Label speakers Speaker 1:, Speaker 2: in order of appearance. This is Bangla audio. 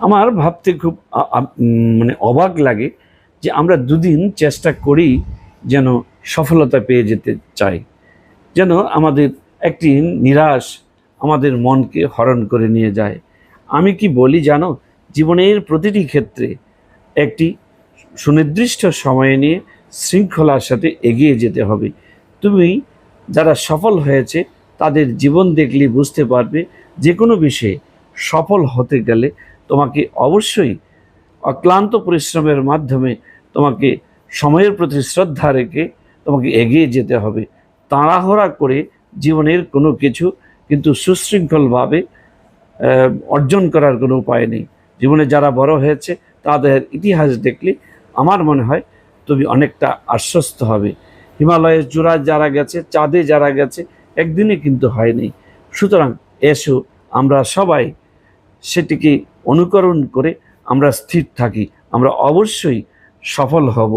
Speaker 1: আমার ভাবতে খুব মানে অবাক লাগে যে আমরা দুদিন চেষ্টা করি যেন সফলতা পেয়ে যেতে চাই, যেন আমাদের একটি নিরাশ আমাদের মনকে হরণ করে নিয়ে যায়। আমি কি বলি জানো, জীবনের প্রতিটি ক্ষেত্রে একটি সুনির্দিষ্ট সময় নিয়ে শৃঙ্খলার সাথে এগিয়ে যেতে হবে। তুমি যারা সফল হয়েছে তাদের জীবন দেখলে বুঝতে পারবে যে কোনো বিষয়ে সফল হতে গেলে তোমাকে অবশ্যই অক্লান্ত পরিশ্রমের মাধ্যমে তোমাকে সময়ের প্রতি শ্রদ্ধা রেখে তোমাকে এগিয়ে যেতে হবে। তাড়াহুড়া করে জীবনের কোনো কিছু কিন্তু সুশৃঙ্খলভাবে অর্জন করার কোনো উপায় নেই। জীবনে যারা বড় হয়েছে তাদের ইতিহাস দেখলে আমার মনে হয় তুমি অনেকটা আশ্বস্ত হবে। হিমালয়ের চূড়ায় যারা গেছে, চাঁদে যারা গেছে, একদিনে কিন্তু হয়নি। সুতরাং এসো আমরা সবাই সেটিকে অনুকরণ করে আমরা স্থির থাকি, আমরা অবশ্যই সফল হব।